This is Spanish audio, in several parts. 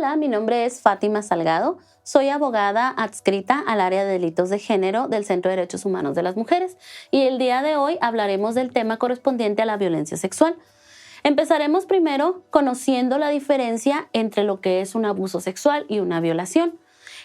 Hola, mi nombre es Fátima Salgado. Soy abogada adscrita al área de delitos de género del Centro de Derechos Humanos de las Mujeres y el día de hoy hablaremos del tema correspondiente a la violencia sexual. Empezaremos primero conociendo la diferencia entre lo que es un abuso sexual y una violación.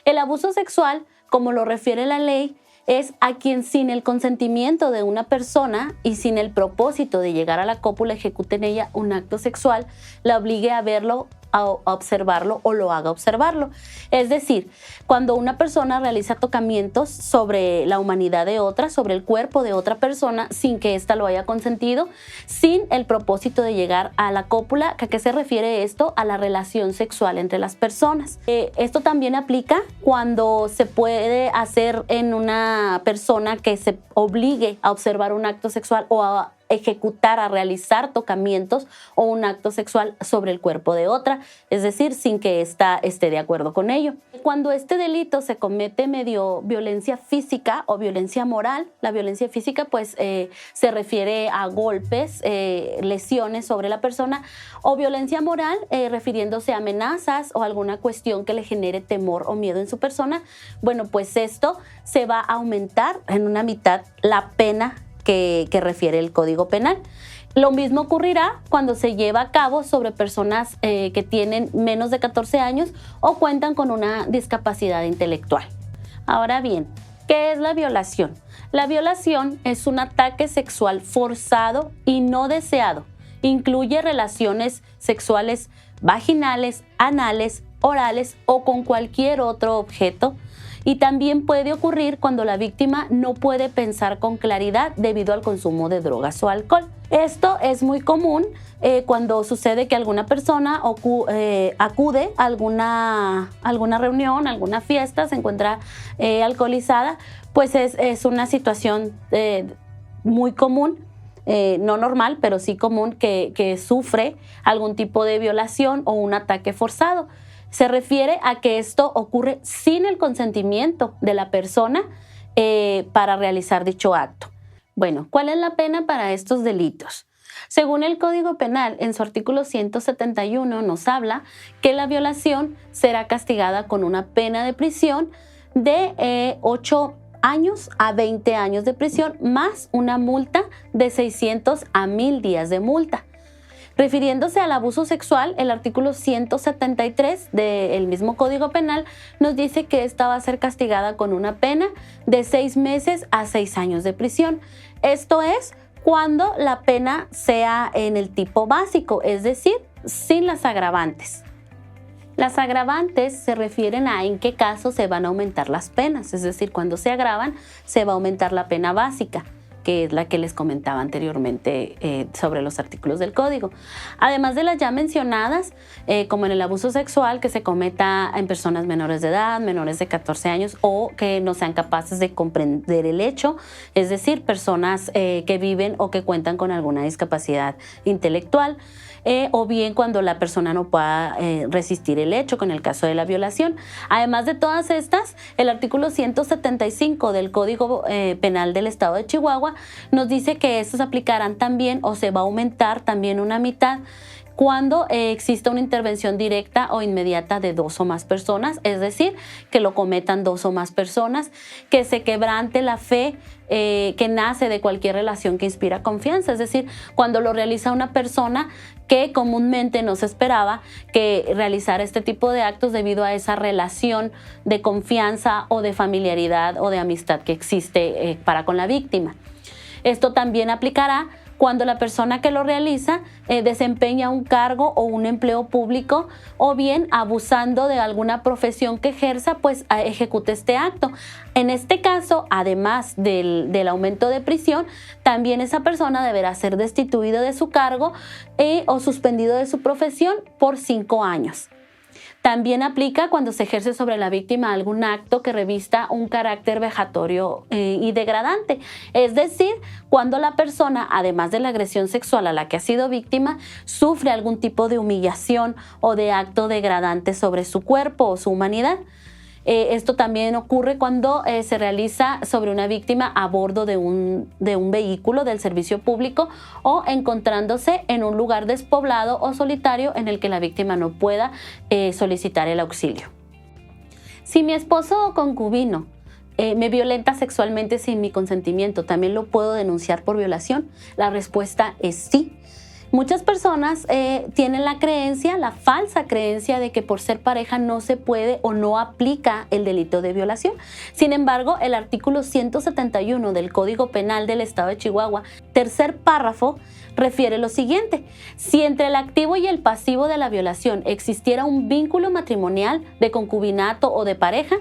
El abuso sexual, como lo refiere la ley, es a quien sin el consentimiento de una persona y sin el propósito de llegar a la cópula ejecute en ella un acto sexual, la obligue a verlo, a observarlo o lo haga observarlo. Es decir, cuando una persona realiza tocamientos sobre la humanidad de otra, sobre el cuerpo de otra persona, sin que ésta lo haya consentido, sin el propósito de llegar a la cópula. ¿A qué se refiere esto? A la relación sexual entre las personas. Esto también aplica cuando se puede hacer en una persona que se obligue a observar un acto sexual o a ejecutar, a realizar tocamientos o un acto sexual sobre el cuerpo de otra, es decir, sin que ésta esté de acuerdo con ello. Cuando este delito se comete medio violencia física o violencia moral, la violencia física pues se refiere a golpes, lesiones sobre la persona, o violencia moral refiriéndose a amenazas o alguna cuestión que le genere temor o miedo en su persona. Bueno, pues esto se va a aumentar en una mitad la pena que refiere el Código Penal. Lo mismo ocurrirá cuando se lleva a cabo sobre personas que tienen menos de 14 años o cuentan con una discapacidad intelectual. Ahora bien, ¿qué es la violación? La violación es un ataque sexual forzado y no deseado. Incluye relaciones sexuales vaginales, anales, orales o con cualquier otro objeto. Y también puede ocurrir cuando la víctima no puede pensar con claridad debido al consumo de drogas o alcohol. Esto es muy común cuando sucede que alguna persona acude a alguna reunión, alguna fiesta, se encuentra alcoholizada, pues es una situación muy común. No normal, pero sí común que sufre algún tipo de violación o un ataque forzado. Se refiere a que esto ocurre sin el consentimiento de la persona para realizar dicho acto. Bueno, ¿cuál es la pena para estos delitos? Según el Código Penal, en su artículo 171 nos habla que la violación será castigada con una pena de prisión de 8 años a 20 años de prisión más una multa de 600 a 1000 días de multa. Refiriéndose al abuso sexual, el artículo 173 del mismo Código Penal nos dice que esta va a ser castigada con una pena de 6 meses a 6 años de prisión. Esto es cuando la pena sea en el tipo básico, es decir, sin las agravantes. Las agravantes se refieren a en qué caso se van a aumentar las penas, es decir, cuando se agravan se va a aumentar la pena básica, que es la que les comentaba anteriormente sobre los artículos del código. Además de las ya mencionadas, como en el abuso sexual que se cometa en personas menores de edad, menores de 14 años o que no sean capaces de comprender el hecho, es decir, personas que viven o que cuentan con alguna discapacidad intelectual, o bien cuando la persona no pueda resistir el hecho, con el caso de la violación. Además de todas estas, el artículo 175 del Código Penal del Estado de Chihuahua nos dice que estos aplicarán también o se va a aumentar también una mitad cuando exista una intervención directa o inmediata de 2 o más personas, es decir, que lo cometan 2 o más personas, que se quebrante la fe que nace de cualquier relación que inspira confianza, es decir, cuando lo realiza una persona que comúnmente no se esperaba que realizara este tipo de actos debido a esa relación de confianza o de familiaridad o de amistad que existe para con la víctima. Esto también aplicará cuando la persona que lo realiza desempeña un cargo o un empleo público o bien abusando de alguna profesión que ejerza, pues ejecute este acto. En este caso, además del aumento de prisión, también esa persona deberá ser destituido de su cargo o suspendido de su profesión por 5 años. También aplica cuando se ejerce sobre la víctima algún acto que revista un carácter vejatorio y degradante. Es decir, cuando la persona, además de la agresión sexual a la que ha sido víctima, sufre algún tipo de humillación o de acto degradante sobre su cuerpo o su humanidad. Esto también ocurre cuando se realiza sobre una víctima a bordo de un vehículo del servicio público o encontrándose en un lugar despoblado o solitario en el que la víctima no pueda solicitar el auxilio. Si mi esposo o concubino me violenta sexualmente sin mi consentimiento, ¿también lo puedo denunciar por violación? La respuesta es sí. Muchas personas tienen la falsa creencia de que por ser pareja no se puede o no aplica el delito de violación. Sin embargo, el artículo 171 del Código Penal del Estado de Chihuahua, tercer párrafo, refiere lo siguiente: si entre el activo y el pasivo de la violación existiera un vínculo matrimonial, de concubinato o de pareja,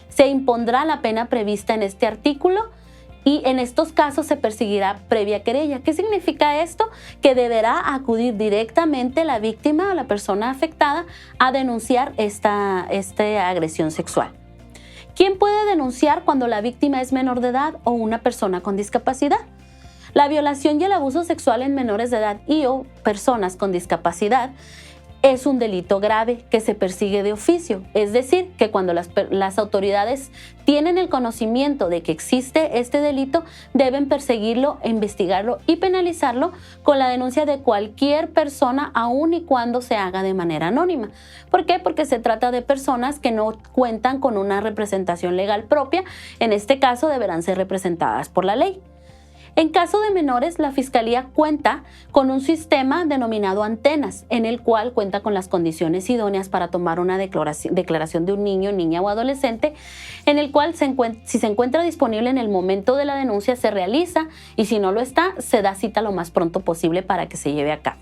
se impondrá la pena prevista en este artículo y en estos casos se perseguirá previa querella. ¿Qué significa esto? Que deberá acudir directamente la víctima o la persona afectada a denunciar esta agresión sexual. ¿Quién puede denunciar cuando la víctima es menor de edad o una persona con discapacidad? La violación y el abuso sexual en menores de edad y o personas con discapacidad es un delito grave que se persigue de oficio, es decir, que cuando las autoridades tienen el conocimiento de que existe este delito, deben perseguirlo, investigarlo y penalizarlo con la denuncia de cualquier persona, aun y cuando se haga de manera anónima. ¿Por qué? Porque se trata de personas que no cuentan con una representación legal propia. En este caso, deberán ser representadas por la ley. En caso de menores, la Fiscalía cuenta con un sistema denominado Antenas, en el cual cuenta con las condiciones idóneas para tomar una declaración de un niño, niña o adolescente, en el cual si se encuentra disponible en el momento de la denuncia, se realiza, y si no lo está, se da cita lo más pronto posible para que se lleve a cabo.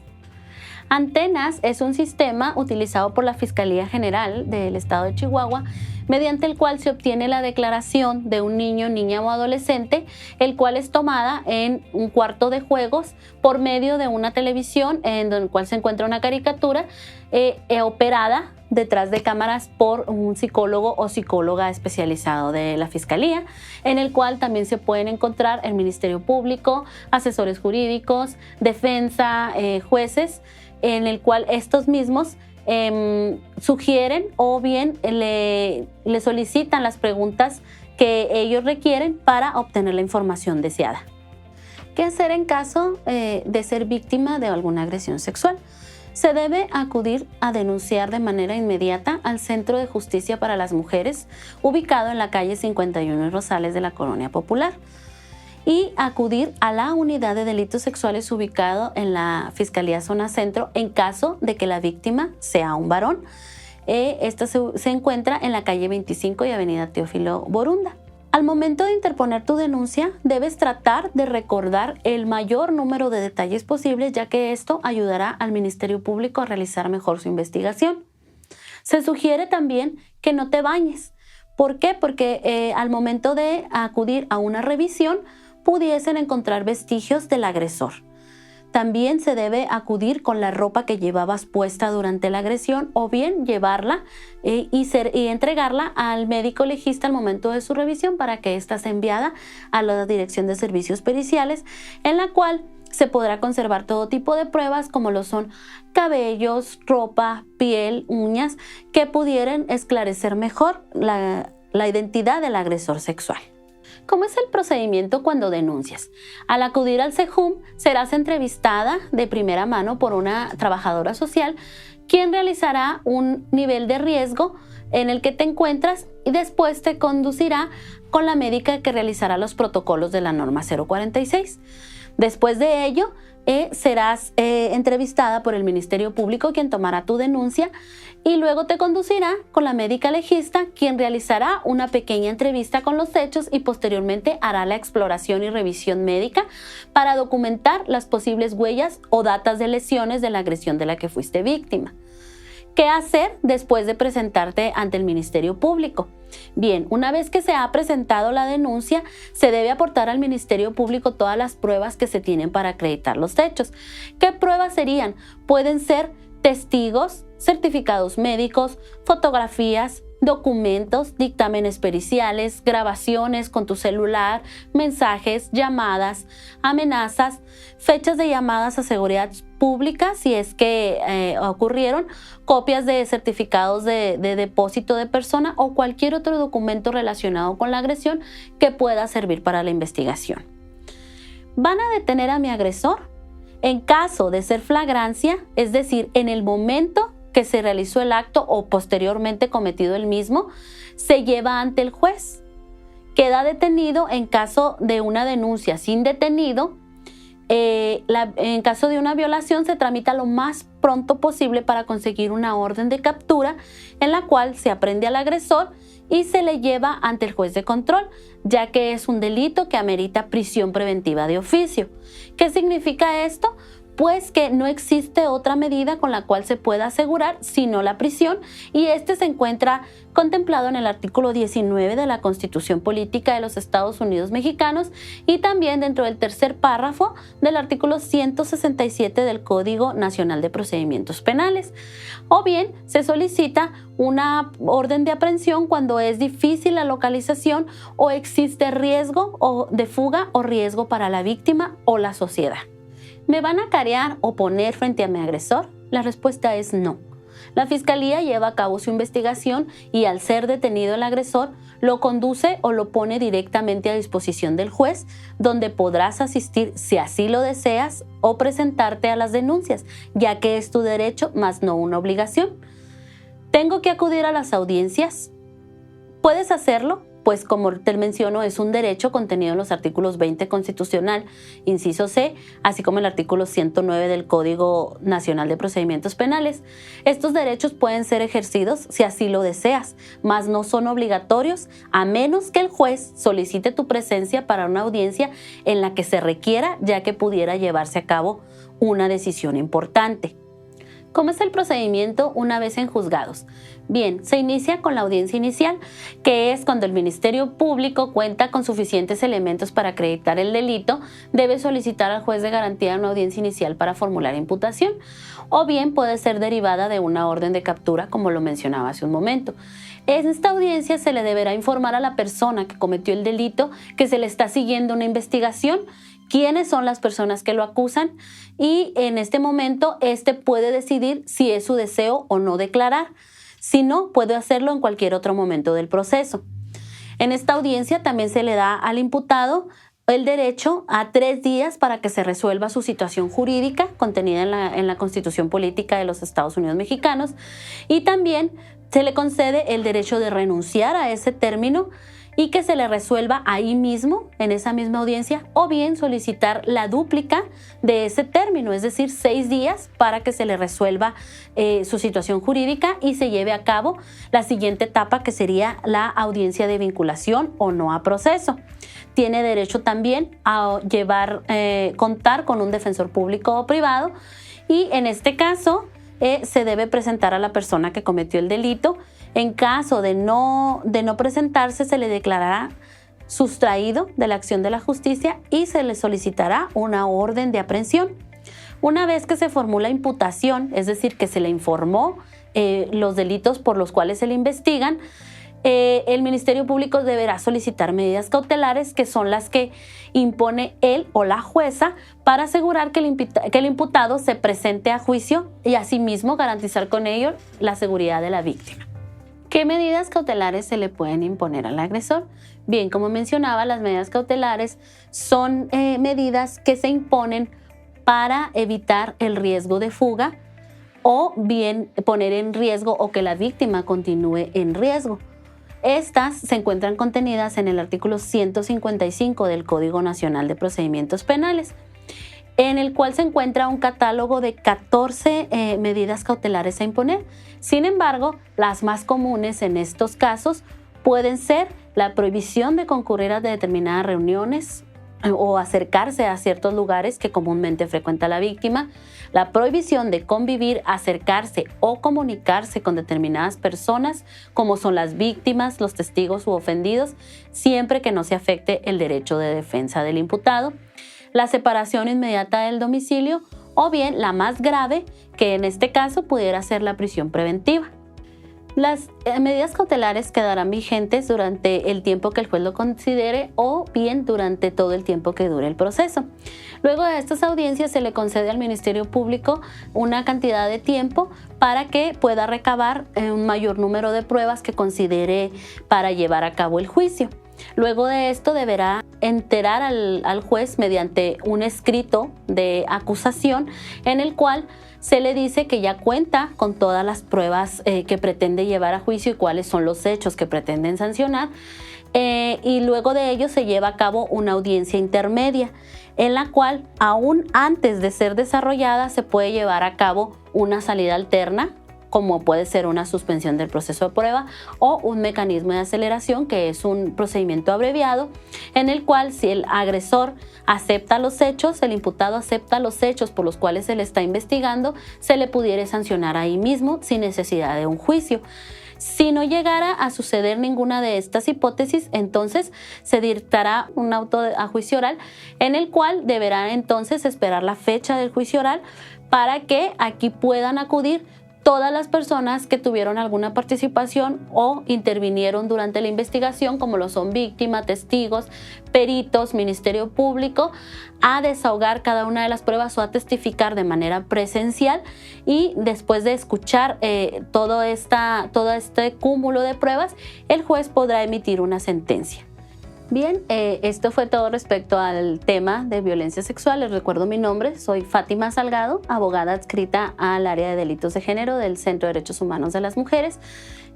Antenas es un sistema utilizado por la Fiscalía General del Estado de Chihuahua, mediante el cual se obtiene la declaración de un niño, niña o adolescente, el cual es tomada en un cuarto de juegos por medio de una televisión en el cual se encuentra una caricatura operada detrás de cámaras por un psicólogo o psicóloga especializado de la Fiscalía, en el cual también se pueden encontrar el Ministerio Público, asesores jurídicos, defensa, jueces, en el cual estos mismos sugieren o bien le solicitan las preguntas que ellos requieren para obtener la información deseada. ¿Qué hacer en caso de ser víctima de alguna agresión sexual? Se debe acudir a denunciar de manera inmediata al Centro de Justicia para las Mujeres, ubicado en la calle 51 Rosales de la Colonia Popular, y acudir a la Unidad de Delitos Sexuales ubicado en la Fiscalía Zona Centro en caso de que la víctima sea un varón. Esta se encuentra en la calle 25 y avenida Teófilo Borunda. Al momento de interponer tu denuncia, debes tratar de recordar el mayor número de detalles posibles, ya que esto ayudará al Ministerio Público a realizar mejor su investigación. Se sugiere también que no te bañes. ¿Por qué? Porque al momento de acudir a una revisión, pudiesen encontrar vestigios del agresor. También se debe acudir con la ropa que llevabas puesta durante la agresión o bien llevarla y entregarla al médico legista al momento de su revisión para que ésta sea enviada a la Dirección de Servicios Periciales, en la cual se podrá conservar todo tipo de pruebas como lo son cabellos, ropa, piel, uñas, que pudieran esclarecer mejor la identidad del agresor sexual. ¿Cómo es el procedimiento cuando denuncias? Al acudir al CEJUM, serás entrevistada de primera mano por una trabajadora social, quien realizará un nivel de riesgo en el que te encuentras y después te conducirá con la médica que realizará los protocolos de la norma 046. Después de ello, serás entrevistada por el Ministerio Público, quien tomará tu denuncia, y luego te conducirá con la médica legista, quien realizará una pequeña entrevista con los hechos y posteriormente hará la exploración y revisión médica para documentar las posibles huellas o datas de lesiones de la agresión de la que fuiste víctima. ¿Qué hacer después de presentarte ante el Ministerio Público? Bien, una vez que se ha presentado la denuncia, se debe aportar al Ministerio Público todas las pruebas que se tienen para acreditar los hechos. ¿Qué pruebas serían? Pueden ser testigos, certificados médicos, fotografías, documentos, dictámenes periciales, grabaciones con tu celular, mensajes, llamadas, amenazas, fechas de llamadas a seguridad pública si es que ocurrieron, copias de certificados de depósito de persona o cualquier otro documento relacionado con la agresión que pueda servir para la investigación. ¿Van a detener a mi agresor? En caso de ser flagrancia, es decir, en el momento que se realizó el acto o posteriormente cometido el mismo, se lleva ante el juez. Queda detenido en caso de una denuncia sin detenido. En caso de una violación se tramita lo más pronto posible para conseguir una orden de captura en la cual se aprehende al agresor y se le lleva ante el juez de control, ya que es un delito que amerita prisión preventiva de oficio. ¿Qué significa esto? Pues que no existe otra medida con la cual se pueda asegurar sino la prisión, y este se encuentra contemplado en el artículo 19 de la Constitución Política de los Estados Unidos Mexicanos y también dentro del tercer párrafo del artículo 167 del Código Nacional de Procedimientos Penales. O bien se solicita una orden de aprehensión cuando es difícil la localización o existe riesgo de fuga o riesgo para la víctima o la sociedad. ¿Me van a carear o poner frente a mi agresor? La respuesta es no. La Fiscalía lleva a cabo su investigación y al ser detenido el agresor, lo conduce o lo pone directamente a disposición del juez, donde podrás asistir si así lo deseas o presentarte a las denuncias, ya que es tu derecho, más no una obligación. ¿Tengo que acudir a las audiencias? Puedes hacerlo, pues como te menciono, es un derecho contenido en los artículos 20 constitucional, inciso C, así como el artículo 109 del Código Nacional de Procedimientos Penales. Estos derechos pueden ser ejercidos si así lo deseas, mas no son obligatorios, a menos que el juez solicite tu presencia para una audiencia en la que se requiera, ya que pudiera llevarse a cabo una decisión importante. ¿Cómo es el procedimiento una vez en juzgados? Bien, se inicia con la audiencia inicial, que es cuando el Ministerio Público cuenta con suficientes elementos para acreditar el delito, debe solicitar al juez de garantía una audiencia inicial para formular imputación, o bien puede ser derivada de una orden de captura, como lo mencionaba hace un momento. En esta audiencia se le deberá informar a la persona que cometió el delito que se le está siguiendo una investigación, quiénes son las personas que lo acusan y en este momento puede decidir si es su deseo o no declarar. Si no, puede hacerlo en cualquier otro momento del proceso. En esta audiencia también se le da al imputado el derecho a 3 días para que se resuelva su situación jurídica contenida en la Constitución Política de los Estados Unidos Mexicanos, y también se le concede el derecho de renunciar a ese término y que se le resuelva ahí mismo, en esa misma audiencia, o bien solicitar la dúplica de ese término, es decir, 6 días para que se le resuelva su situación jurídica y se lleve a cabo la siguiente etapa, que sería la audiencia de vinculación o no a proceso. Tiene derecho también a contar con un defensor público o privado, y en este caso se debe presentar a la persona que cometió el delito. En caso de no presentarse, se le declarará sustraído de la acción de la justicia y se le solicitará una orden de aprehensión. Una vez que se formula imputación, es decir, que se le informó los delitos por los cuales se le investigan, el Ministerio Público deberá solicitar medidas cautelares, que son las que impone él o la jueza para asegurar que el imputado se presente a juicio y asimismo garantizar con ello la seguridad de la víctima. ¿Qué medidas cautelares se le pueden imponer al agresor? Bien, como mencionaba, las medidas cautelares son medidas que se imponen para evitar el riesgo de fuga o bien poner en riesgo o que la víctima continúe en riesgo. Estas se encuentran contenidas en el artículo 155 del Código Nacional de Procedimientos Penales, en el cual se encuentra un catálogo de 14 medidas cautelares a imponer. Sin embargo, las más comunes en estos casos pueden ser la prohibición de concurrir a determinadas reuniones o acercarse a ciertos lugares que comúnmente frecuenta la víctima, la prohibición de convivir, acercarse o comunicarse con determinadas personas, como son las víctimas, los testigos u ofendidos, siempre que no se afecte el derecho de defensa del imputado, la separación inmediata del domicilio, o bien la más grave, que en este caso pudiera ser la prisión preventiva. Las medidas cautelares quedarán vigentes durante el tiempo que el juez lo considere o bien durante todo el tiempo que dure el proceso. Luego de estas audiencias se le concede al Ministerio Público una cantidad de tiempo para que pueda recabar un mayor número de pruebas que considere para llevar a cabo el juicio. Luego de esto deberá enterar al juez mediante un escrito de acusación en el cual se le dice que ya cuenta con todas las pruebas que pretende llevar a juicio y cuáles son los hechos que pretenden sancionar. Y luego de ello se lleva a cabo una audiencia intermedia en la cual aún antes de ser desarrollada se puede llevar a cabo una salida alterna, como puede ser una suspensión del proceso de prueba o un mecanismo de aceleración, que es un procedimiento abreviado en el cual si el agresor acepta los hechos, el imputado acepta los hechos por los cuales se le está investigando, se le pudiera sancionar ahí mismo sin necesidad de un juicio. Si no llegara a suceder ninguna de estas hipótesis, entonces se dictará un auto a juicio oral en el cual deberán entonces esperar la fecha del juicio oral para que aquí puedan acudir todas las personas que tuvieron alguna participación o intervinieron durante la investigación, como lo son víctimas, testigos, peritos, Ministerio Público, a desahogar cada una de las pruebas o a testificar de manera presencial, y después de escuchar todo este cúmulo de pruebas, el juez podrá emitir una sentencia. Bien, esto fue todo respecto al tema de violencia sexual. Les recuerdo mi nombre, soy Fátima Salgado, abogada adscrita al área de delitos de género del Centro de Derechos Humanos de las Mujeres,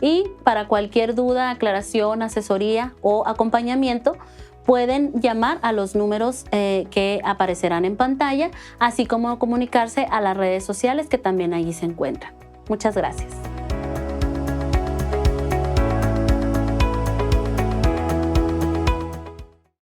y para cualquier duda, aclaración, asesoría o acompañamiento pueden llamar a los números que aparecerán en pantalla, así como comunicarse a las redes sociales que también allí se encuentran. Muchas gracias.